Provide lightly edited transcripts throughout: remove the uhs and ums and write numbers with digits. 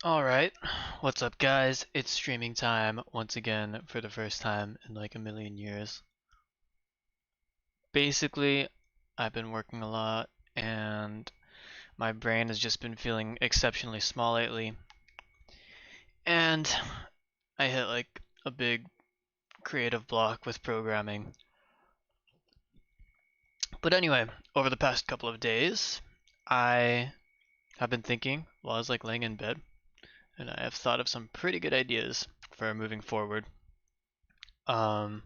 Alright, what's up guys? It's streaming time once again for the first time in like a million years. Basically, I've been working a lot and my brain has just been feeling exceptionally small lately. And I hit like a big creative block with programming. But anyway, over the past couple of days, I have been thinking while I was like laying in bed, and I have thought of some pretty good ideas for moving forward. Um,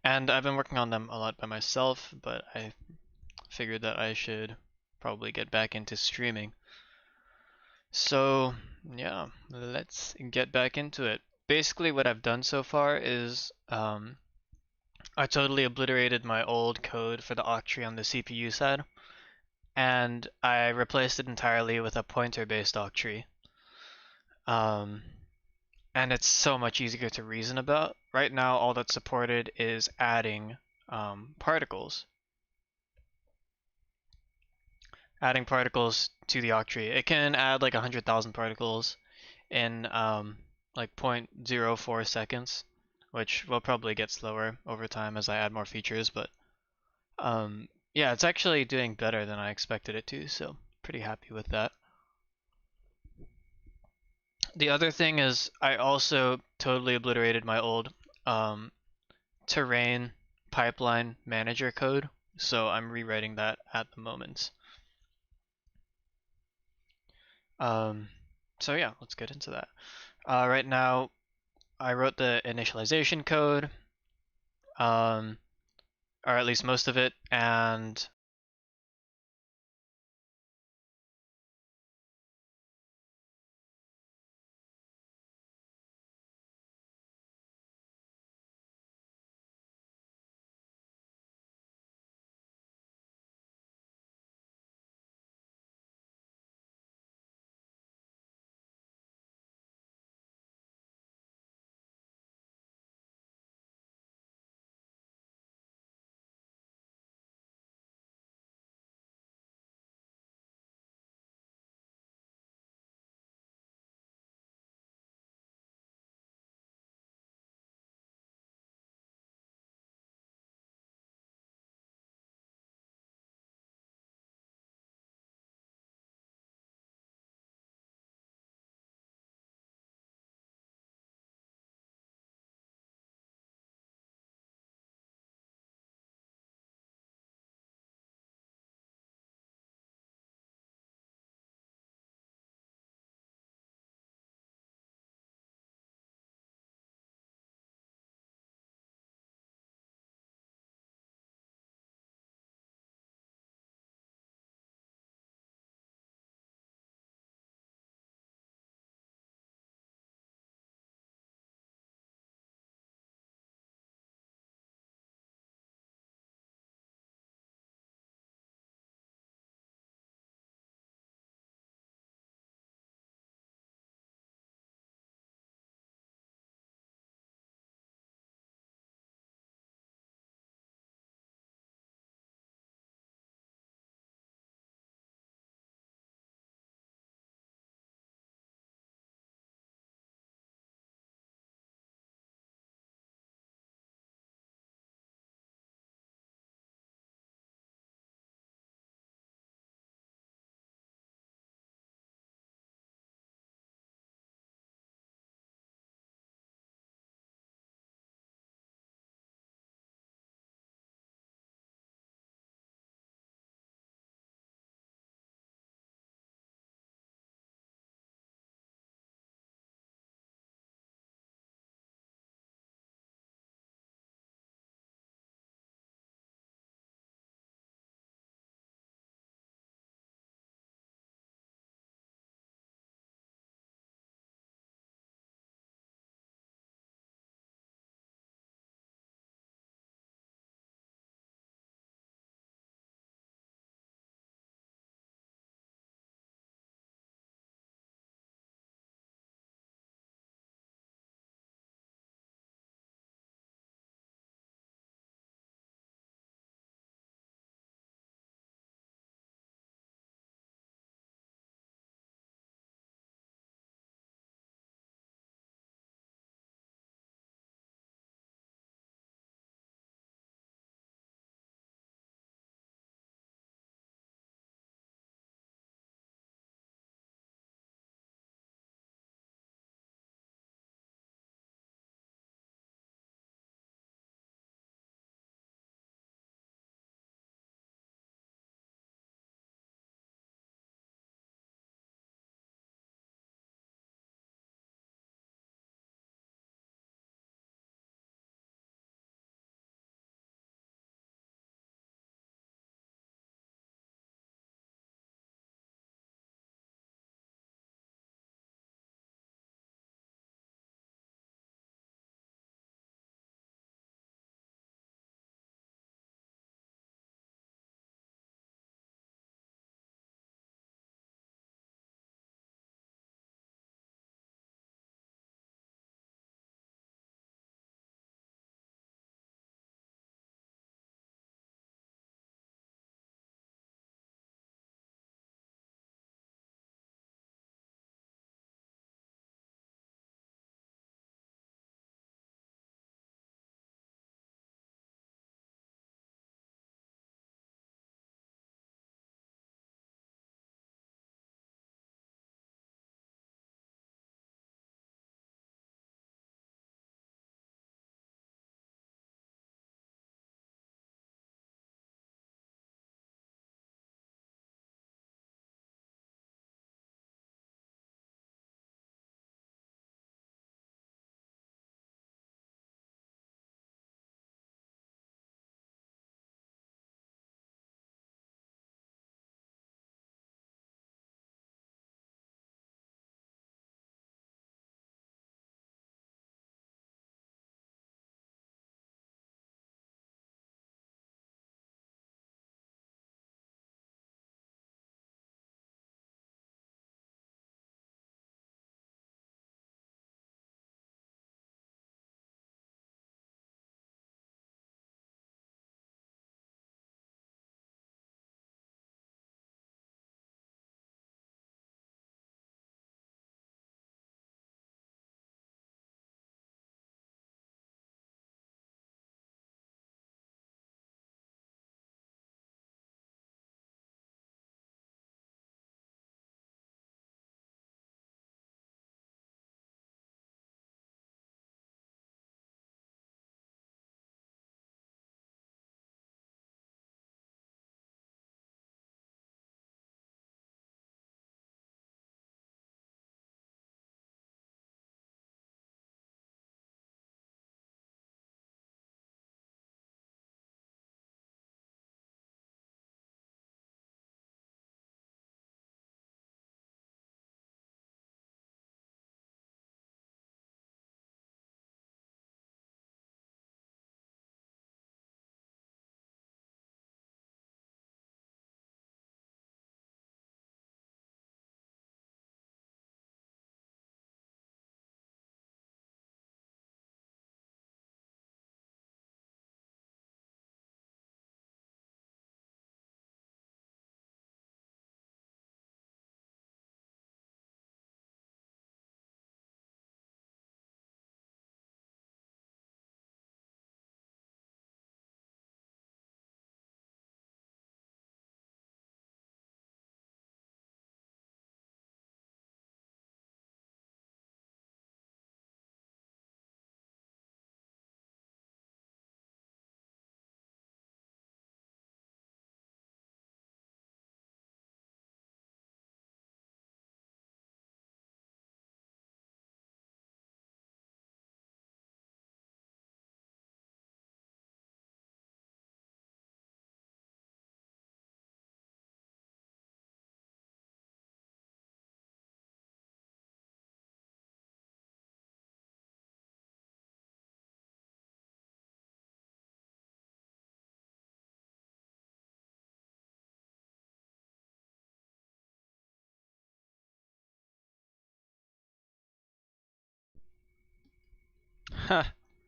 And I've been working on them a lot by myself, but I figured that I should probably get back into streaming. So, yeah, let's get back into it. Basically, what I've done so far is I totally obliterated my old code for the octree on the CPU side, and I replaced it entirely with a pointer-based octree. Um, and it's so much easier to reason about. Right now, all that's supported is adding particles. Adding particles to the octree. It can add like 100,000 particles in like 0.04 seconds, which will probably get slower over time as I add more features, but yeah, it's actually doing better than I expected it to, so pretty happy with that. The other thing is I also totally obliterated my old um, terrain pipeline manager code, so I'm rewriting that at the moment. Um, so yeah, let's get into that. Right now, I wrote the initialization code, um, or at least most of it, and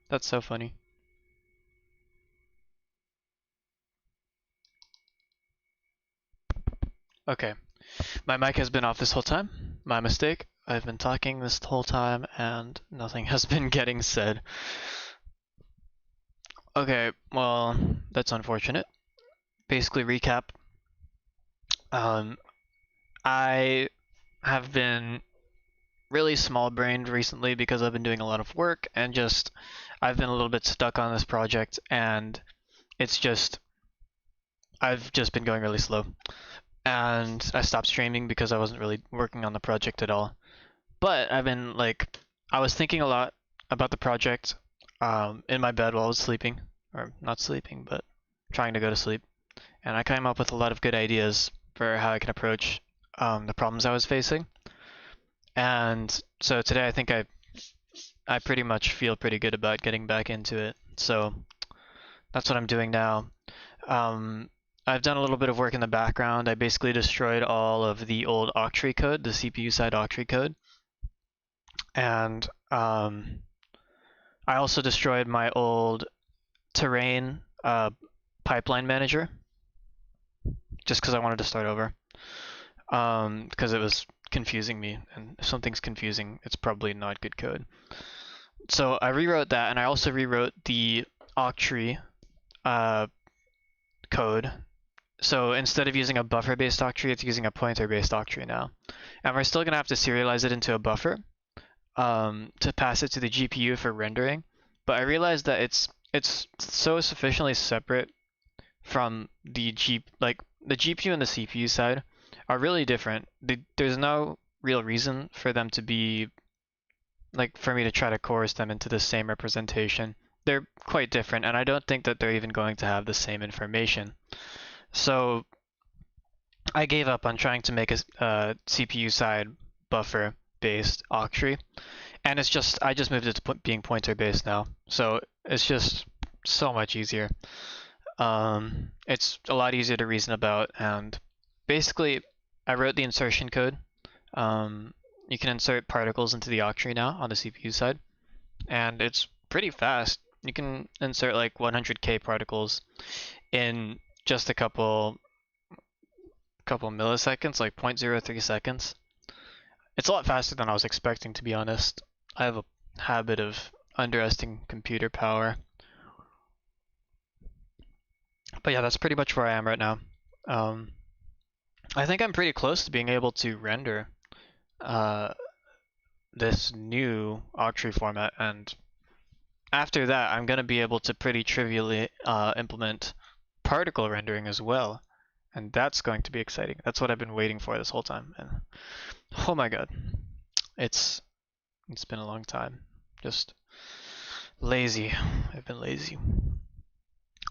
That's so funny. Okay, my mic has been off this whole time. My mistake. I've been talking this whole time and nothing has been getting said. Okay, well, that's unfortunate. Basically, recap. I have been really small-brained recently because I've been doing a lot of work and just I've been a little bit stuck on this project and it's just I've just been going really slow. And I stopped streaming because I wasn't really working on the project at all. But I've been like I was thinking a lot about the project in my bed while I was sleeping, or not sleeping, but trying to go to sleep. And I came up with a lot of good ideas for how I can approach the problems I was facing. And so today I think I pretty much feel pretty good about getting back into it. So that's what I'm doing now. I've done a little bit of work in the background. I basically destroyed all of the old octree code, the CPU side octree code. And I also destroyed my old terrain pipeline manager just because I wanted to start over. Because it was confusing me, and if something's confusing, it's probably not good code. So I rewrote that, and I also rewrote the octree code. So instead of using a buffer-based octree, it's using a pointer-based octree now. And we're still going to have to serialize it into a buffer to pass it to the GPU for rendering. But I realized that it's so sufficiently separate from the GPU and the CPU side are really different. There's no real reason for them to be for me to try to coerce them into the same representation. They're quite different, and I don't think that they're even going to have the same information. So I gave up on trying to make a CPU side buffer based octree, and I just moved it to being pointer based now. So it's just so much easier. It's a lot easier to reason about, and basically I wrote the insertion code. You can insert particles into the octree now on the CPU side, and it's pretty fast. You can insert like 100k particles in just a couple milliseconds, like 0.03 seconds. It's a lot faster than I was expecting, to be honest. I have a habit of underestimating computer power. But yeah, that's pretty much where I am right now. I think I'm pretty close to being able to render this new octree format, and after that I'm going to be able to pretty trivially implement particle rendering as well, and that's going to be exciting. That's what I've been waiting for this whole time, and oh my god, it's been a long time. Just lazy. I've been lazy.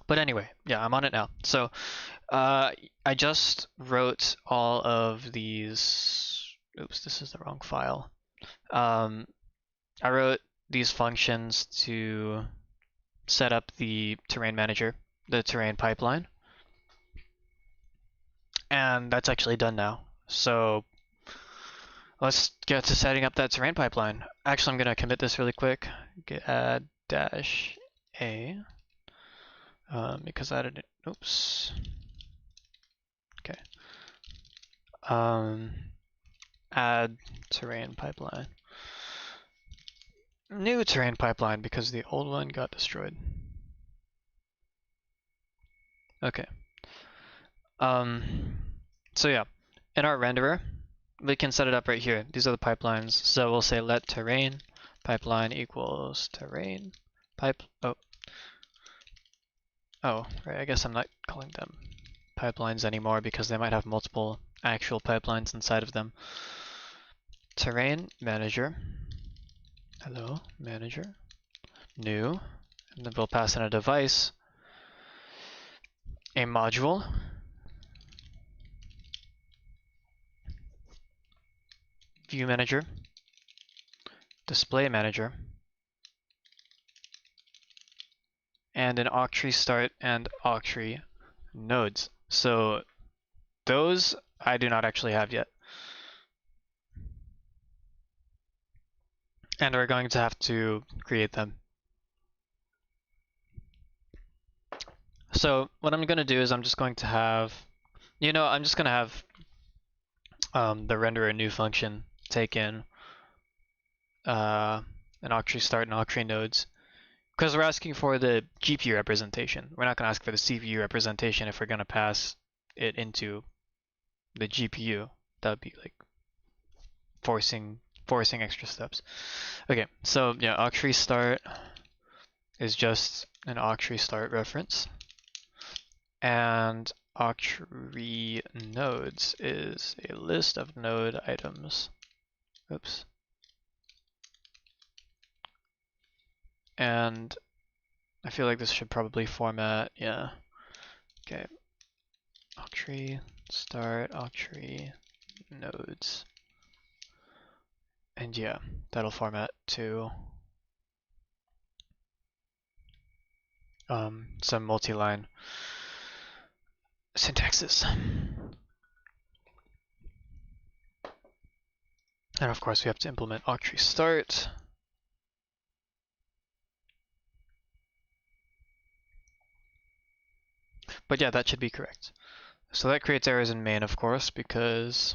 But anyway, yeah, I'm on it now. So I just wrote all of these. Oops, this is the wrong file. I wrote these functions to set up the terrain manager, the terrain pipeline. And that's actually done now. So let's get to setting up that terrain pipeline. Actually, I'm going to commit this really quick. Add -a. Because I didn't, oops. Okay. Add terrain pipeline. New terrain pipeline because the old one got destroyed. Okay. So yeah, in our renderer, we can set it up right here. These are the pipelines. So we'll say let terrain pipeline equals terrain pipe. Oh, right. I guess I'm not calling them pipelines anymore because they might have multiple actual pipelines inside of them. Terrain manager. Hello, manager. New. And then we'll pass in a device, a module, view manager, display manager, and an octree start and octree nodes. So those I do not actually have yet. And we're going to have to create them So what I'm going to do is I'm just going to have, I'm just going to have the renderer new function take in an octree start and octree nodes. Because we're asking for the GPU representation. We're not going to ask for the CPU representation if we're going to pass it into the GPU. That would be like forcing extra steps. Okay, so yeah, octree start is just an octree start reference. And octree nodes is a list of node items. Oops. And I feel like this should probably format, yeah. Okay. Octree start, octree nodes. And yeah, that'll format to some multi-line syntaxes. And of course we have to implement octree start. But yeah, that should be correct. So that creates errors in main, of course, because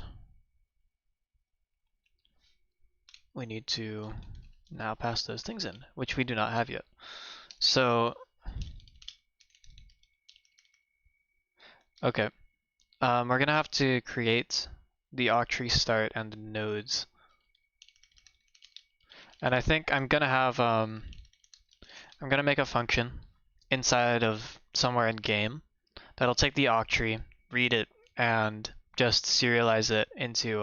we need to now pass those things in, which we do not have yet. So, okay, we're gonna have to create the octree start and the nodes. And I think I'm gonna have, I'm gonna make a function inside of somewhere in game that'll take the octree, read it, and just serialize it into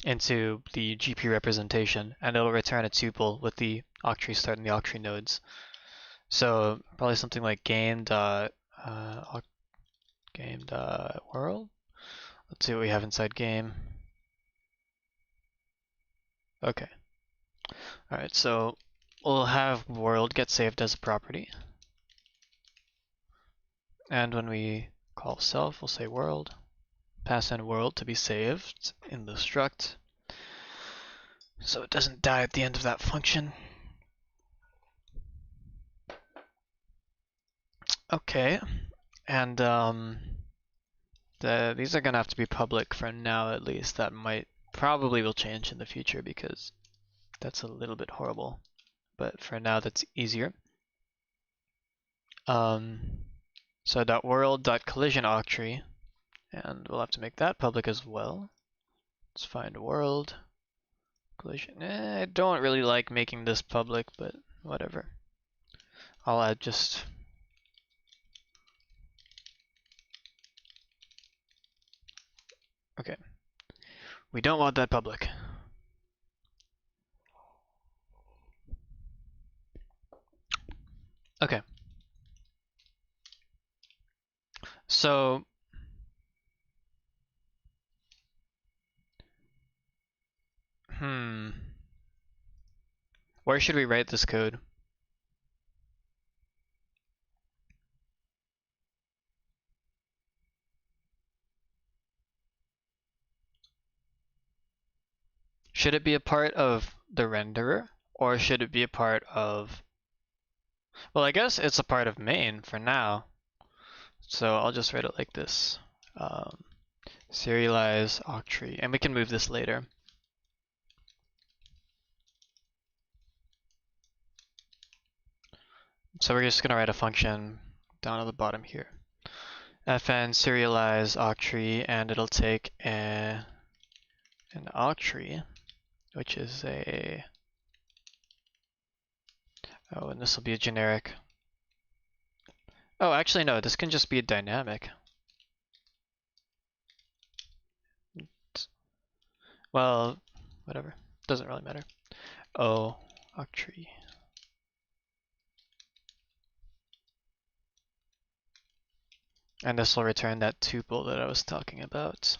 the GPU representation, and it'll return a tuple with the octree start and the octree nodes. So probably something like game.world. Let's see what we have inside game. Okay. Alright, so we'll have world get saved as a property. And when we call self, we'll say world. Pass in world to be saved in the struct, so it doesn't die at the end of that function. Okay, and these are gonna have to be public for now at least. That probably will change in the future because that's a little bit horrible. But for now that's easier. So .world.collision octree, and we'll have to make that public as well. Let's find world collision. I don't really like making this public, but whatever. I'll add just okay. We don't want that public. Okay. So where should we write this code? Should it be a part of the renderer, or should it be a part of... Well, I guess it's a part of main for now. So I'll just write it like this. Serialize octree, and we can move this later. So we're just gonna write a function down at the bottom here. Fn serialize octree, and it'll take an octree, which is a... Oh, and this will be a generic. Oh, actually no, this can just be a dynamic. Well, whatever. Doesn't really matter. Oh, octree. And this will return that tuple that I was talking about.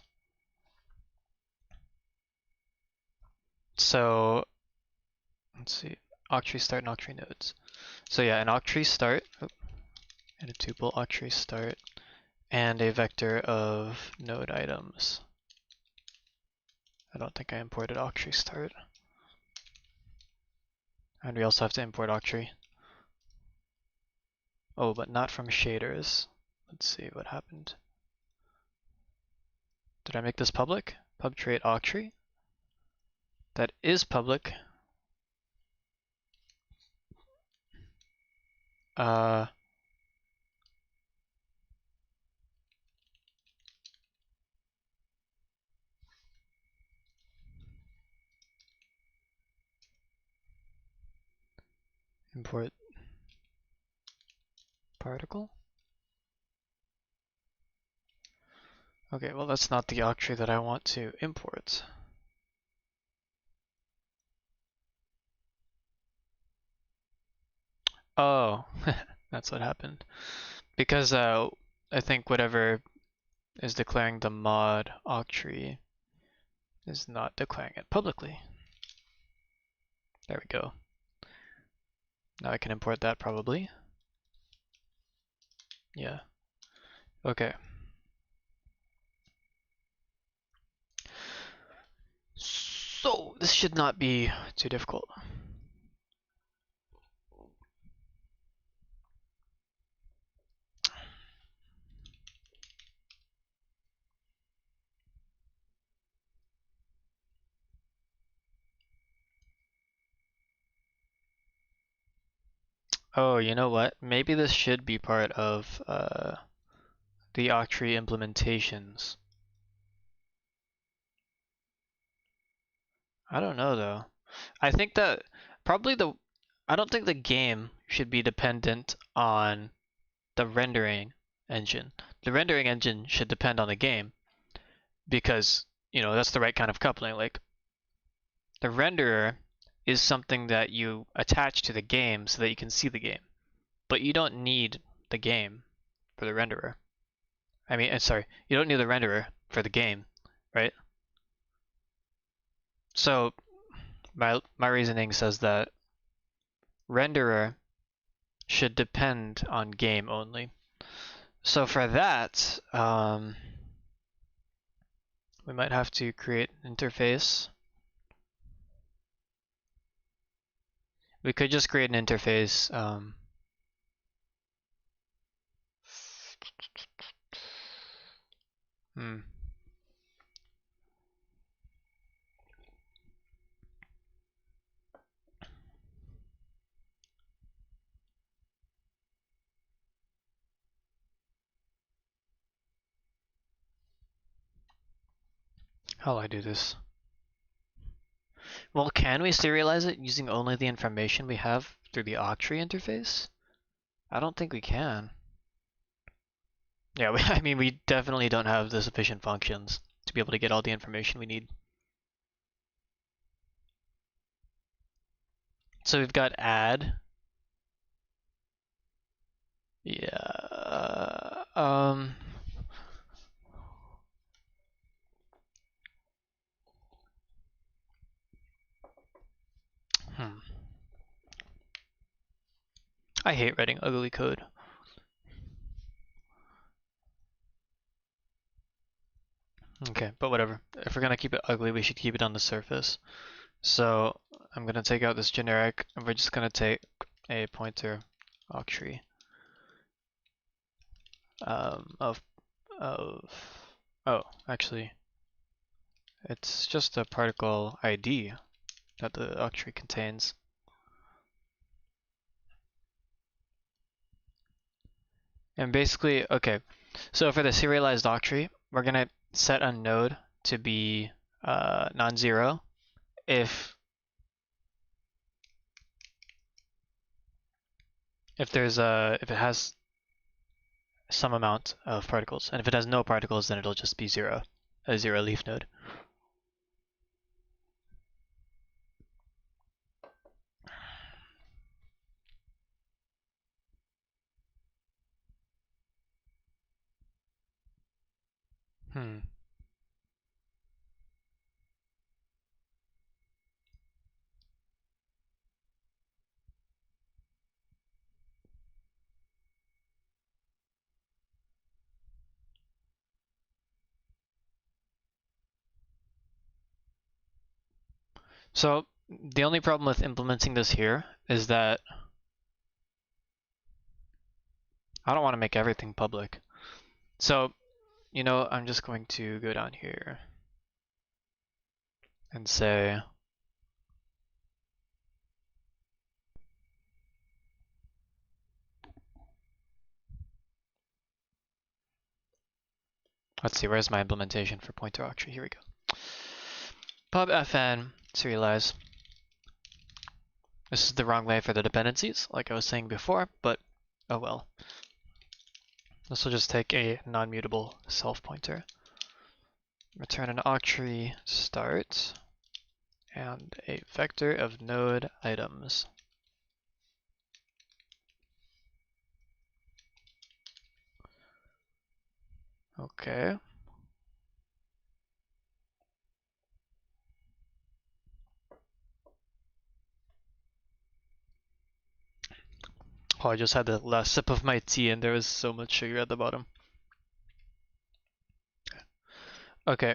So, let's see. Octree start and octree nodes. So yeah, an octree start, and a tuple octree start, and a vector of node items. I don't think I imported octree start. And we also have to import octree. Oh, but not from shaders. Let's see what happened. Did I make this public? Pub trait octree? That is public. Import particle. Okay, well that's not the octree that I want to import. Oh, that's what happened. Because I think whatever is declaring the mod octree is not declaring it publicly. There we go. Now I can import that probably. Yeah. Okay. So this should not be too difficult. Oh, you know what? Maybe this should be part of the octree implementations. I don't know though. I think that probably I don't think the game should be dependent on the rendering engine. The rendering engine should depend on the game because, you know, that's the right kind of coupling. Like the renderer is something that you attach to the game so that you can see the game. But you don't need the game for the renderer. I mean, sorry, you don't need the renderer for the game, right? So my reasoning says that renderer should depend on game only. So for that, we might have to create an interface. We could just create an interface. Hmm. How will I do this? Well, can we serialize it using only the information we have through the octree interface? I don't think we can. Yeah, I mean, we definitely don't have the sufficient functions to be able to get all the information we need. So we've got add. Yeah. I hate writing ugly code. Okay, but whatever. If we're gonna keep it ugly, we should keep it on the surface. So I'm gonna take out this generic, and we're just gonna take a pointer octree of oh, actually, it's just a particle ID that the octree contains. And basically, okay, so for the serialized octree, we're gonna set a node to be non-zero if if it has some amount of particles, and if it has no particles, then it'll just be zero, a zero leaf node. So the only problem with implementing this here is that I don't want to make everything public. So, you know, I'm just going to go down here and say, let's see, where's my implementation for pointer octree? Here we go. Pub fn serialize. This is the wrong way for the dependencies, like I was saying before, but oh well. This will just take a non-mutable self pointer. Return an octree start and a vector of node items. Okay. Oh, I just had the last sip of my tea and there was so much sugar at the bottom. Okay.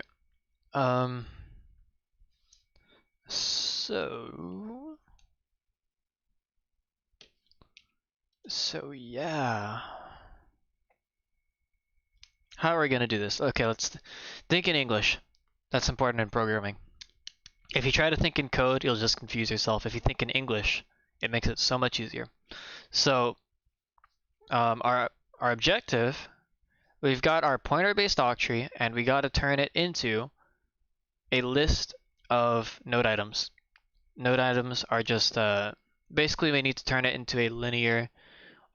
So yeah. How are we gonna do this? Okay, let's think in English. That's important in programming. If you try to think in code, you'll just confuse yourself. If you think in English, it makes it so much easier. So our objective, we've got our pointer-based octree, and we got to turn it into a list of node items. Node items are just basically we need to turn it into a linear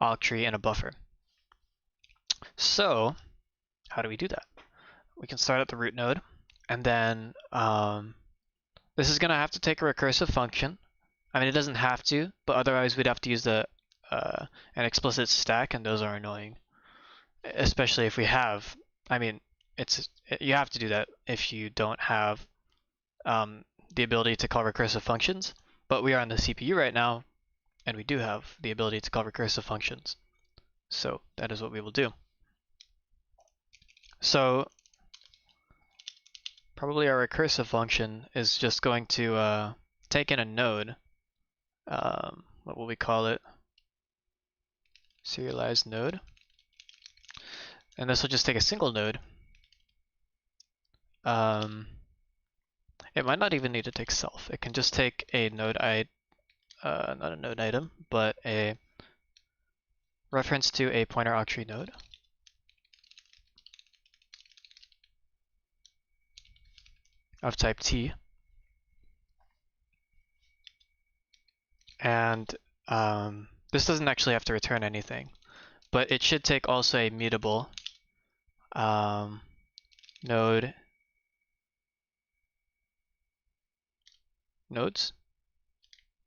octree and a buffer. So how do we do that? We can start at the root node, and then this is going to have to take a recursive function. I mean, it doesn't have to, but otherwise we'd have to use the an explicit stack, and those are annoying. Especially if we have, I mean, you have to do that if you don't have the ability to call recursive functions. But we are on the CPU right now, and we do have the ability to call recursive functions. So that is what we will do. So probably our recursive function is just going to take in a node. What will we call it? Serialized node. And this will just take a single node. It might not even need to take self. It can just take a node not a node item, but a reference to a pointer octree node. Of type T. And this doesn't actually have to return anything, but it should take also a mutable node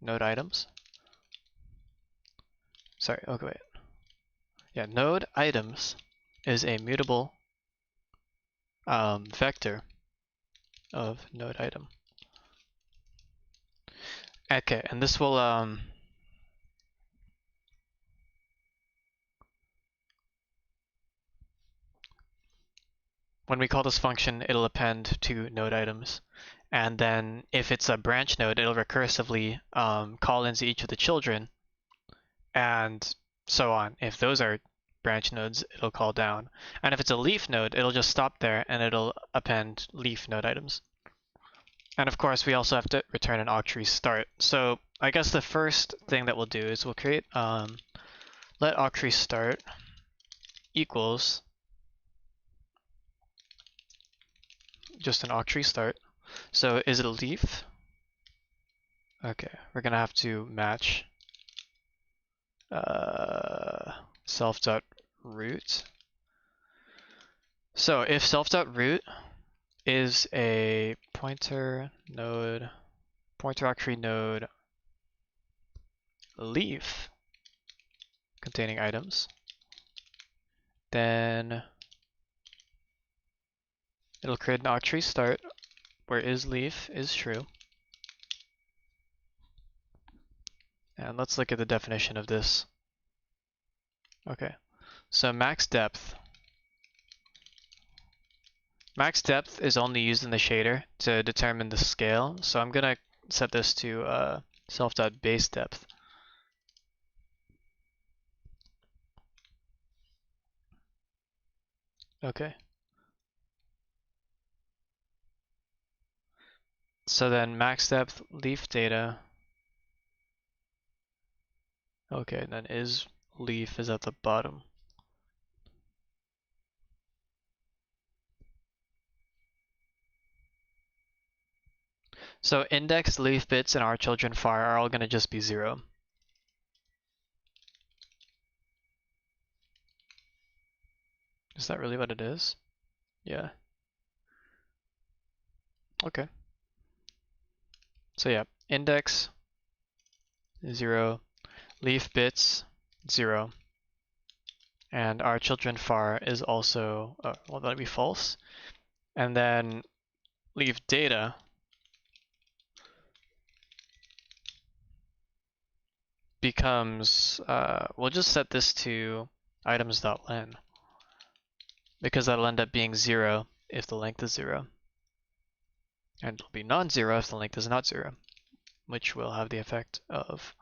items. Sorry, okay, wait. Yeah, node items is a mutable vector of node item. Okay, and this will when we call this function, it'll append to node items. And then if it's a branch node, it'll recursively call into each of the children, and so on. If those are branch nodes, it'll call down. And if it's a leaf node, it'll just stop there and it'll append leaf node items. And of course, we also have to return an octree start. So I guess the first thing that we'll do is we'll create let octree start equals just an octree start. So is it a leaf? Okay, we're gonna have to match self.root. So if self.root is a pointer octree node leaf containing items, then it'll create an octree start where isLeaf is true. And let's look at the definition of this. Okay, so max depth. Max depth is only used in the shader to determine the scale, so I'm gonna set this to self.base depth. Okay. So then max depth leaf data. Okay, then is leaf is at the bottom. So index, leaf bits, and our children far are all going to just be 0. Is that really what it is? Yeah. Okay. So yeah, index 0, leaf bits 0, and our children far is also well, that'll be false. And then leaf data becomes we'll just set this to items.len because that'll end up being 0 if the length is 0, and it'll be non-zero if the length is not 0, which will have the effect of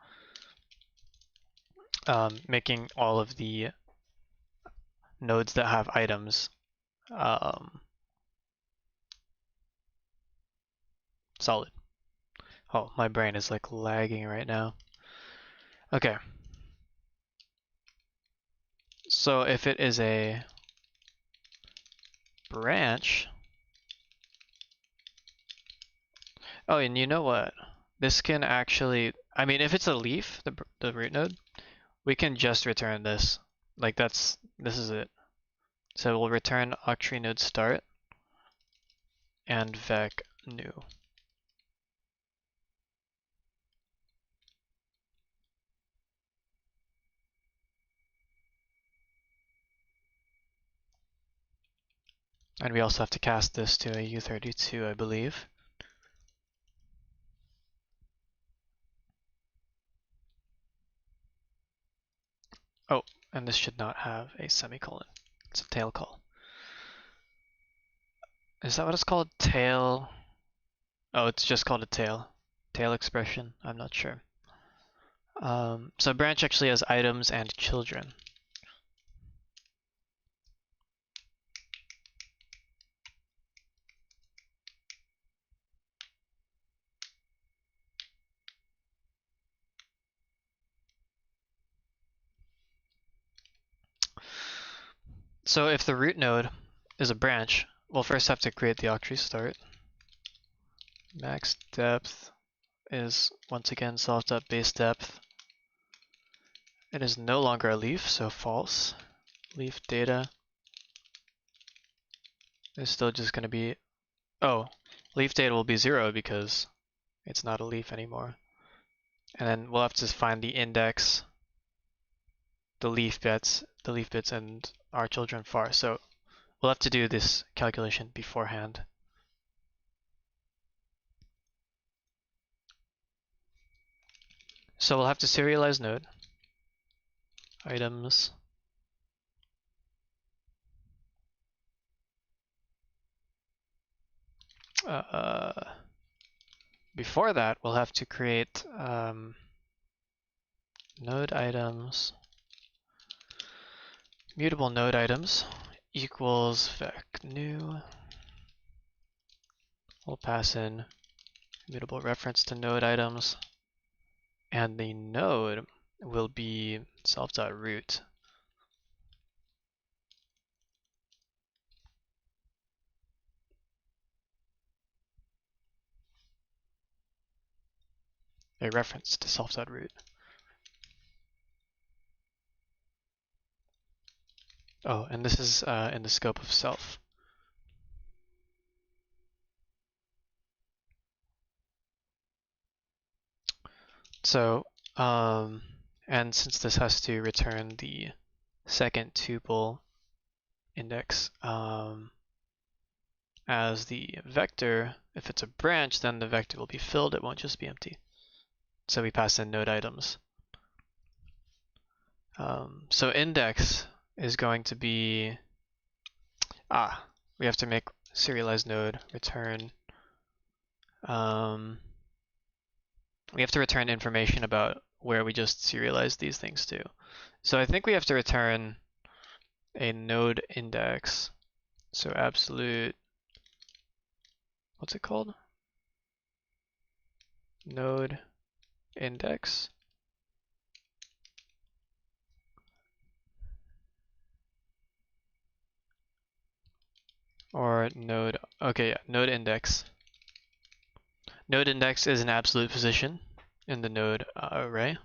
making all of the nodes that have items solid. Oh, my brain is like lagging right now. Okay. So if it is a branch, oh, and you know what? This can actually, I mean, if it's a leaf, the root node, we can just return this. Like this is it. So we'll return octree node start and vec new. And we also have to cast this to a U32, I believe. Oh, and this should not have a semicolon. It's a tail call. Is that what it's called? Tail? Oh, it's just called a tail. Tail expression? I'm not sure. So branch actually has items and children. So if the root node is a branch, we'll first have to create the octree start. Max depth is once again self.base depth. It is no longer a leaf, so false. Leaf data is still just going to be, oh, leaf data will be 0 because it's not a leaf anymore. And then we'll have to find the index, the leaf bits, and our children far. So we'll have to do this calculation beforehand. So we'll have to serialize node, items, before that we'll have to create node items, mutable node items equals vec new. We'll pass in mutable reference to node items, and the node will be self.root. A reference to self.root. Oh, and this is in the scope of self. So, and since this has to return the second tuple index as the vector, if it's a branch, then the vector will be filled, it won't just be empty. So we pass in node items. So index is going to be, we have to make serialized node return. We have to return information about where we just serialized these things to. So I think we have to return a node index So absolute, what's it called? Node index. Or node, okay, yeah, node index. Node index is an absolute position in the node array.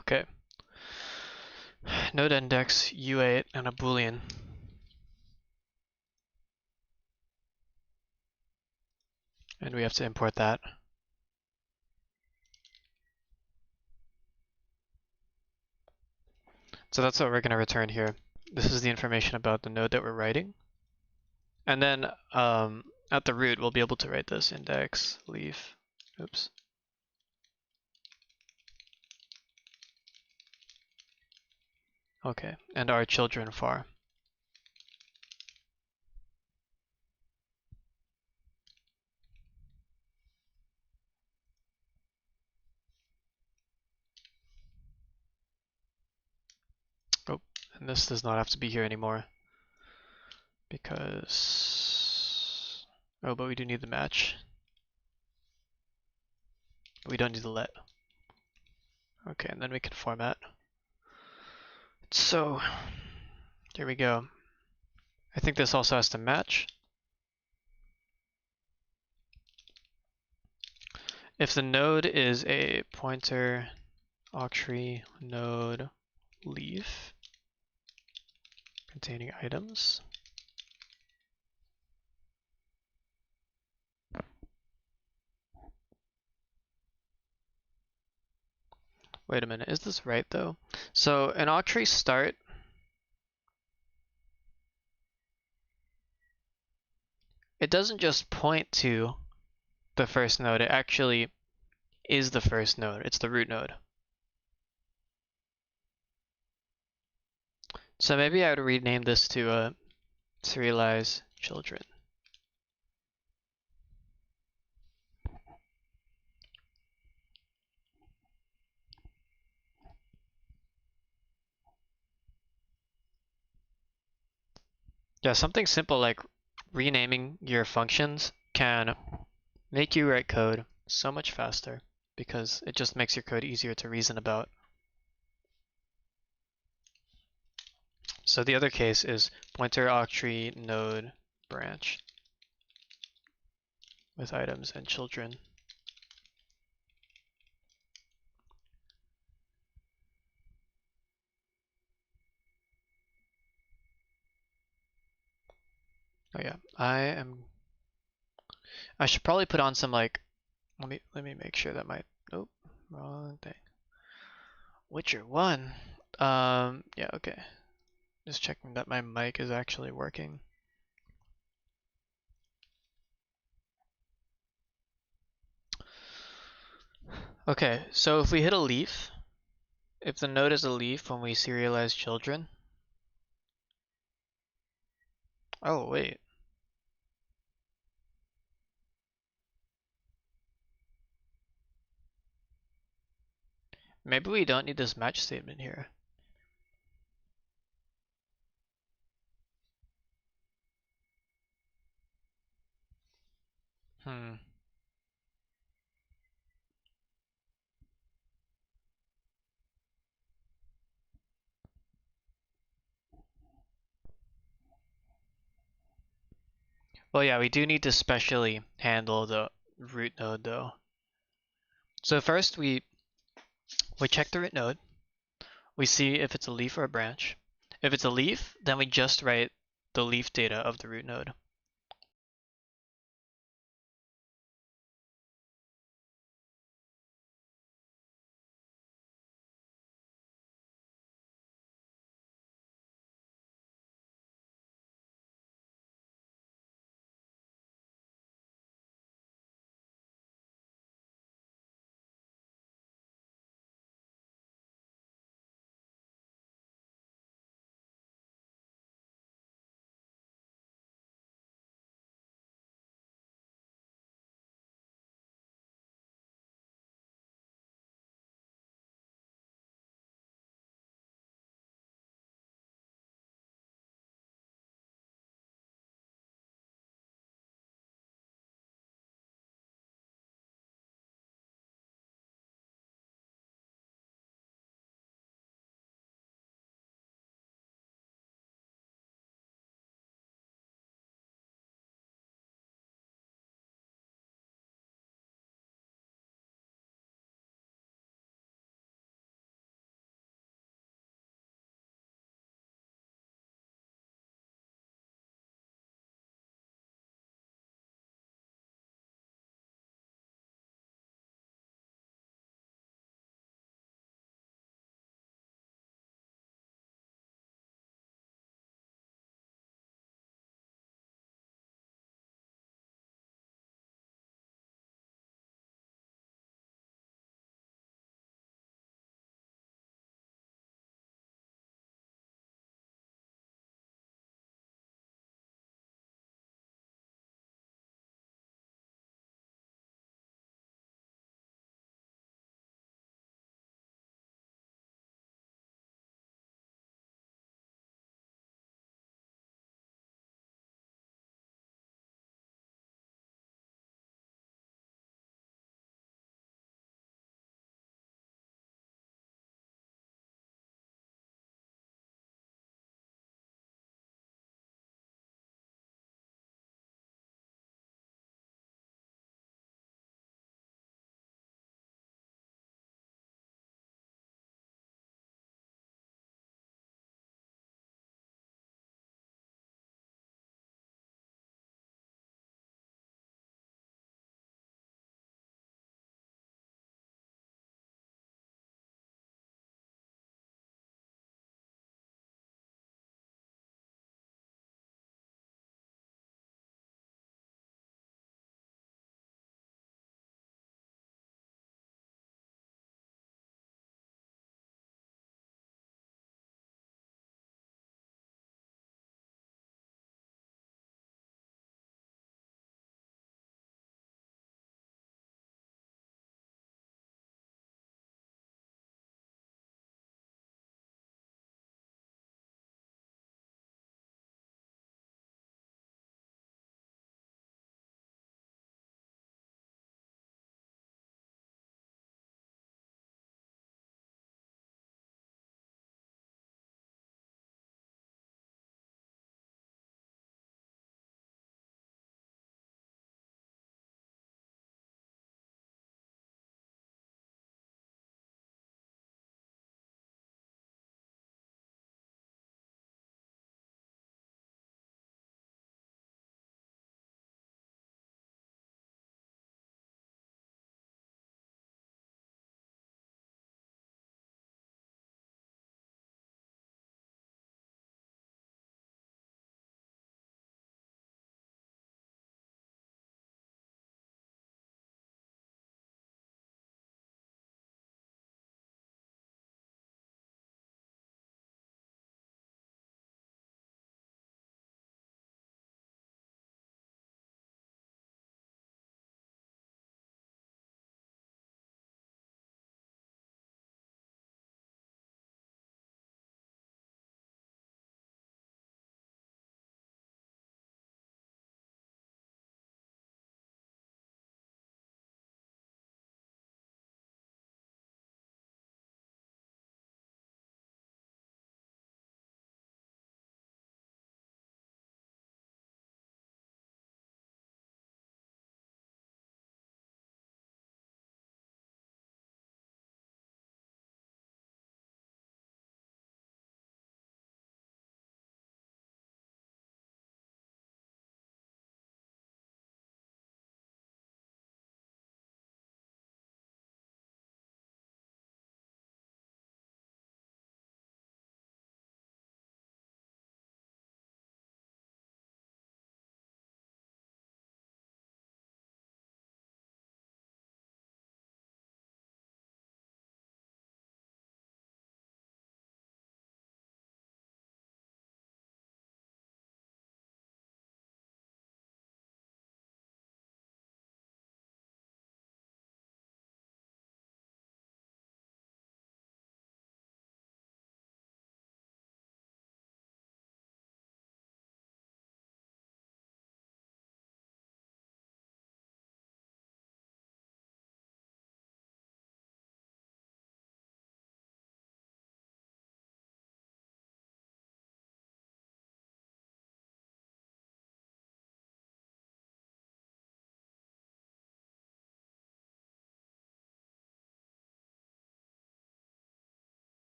Okay. Node index U8 and a boolean. And we have to import that. So that's what we're going to return here. This is the information about the node that we're writing. And then at the root, we'll be able to write this index leaf. Oops. Okay, and our children far. Oh, and this does not have to be here anymore. Because, oh, but we do need the match. But we don't need the let. Okay, and then we can format. So, here we go. I think this also has to match. If the node is a pointer octree node leaf containing items, wait a minute, is this right though? So an octree start it doesn't just point to the first node, it actually is the first node. It's the root node. So maybe I would rename this to serialize children. Yeah, something simple like renaming your functions can make you write code so much faster because it just makes your code easier to reason about. So the other case is pointer octree node branch with items and children. Oh yeah, I should probably put on some like let me make sure that my oh wrong thing. Witcher 1. Yeah, okay. Just checking that my mic is actually working. Okay, so if we hit a leaf, if the node is a leaf when we serialize children. Oh, wait. Maybe we don't need this match statement here. Well, yeah, we do need to specially handle the root node though. So first we check the root node. We see if it's a leaf or a branch. If it's a leaf, then we just write the leaf data of the root node.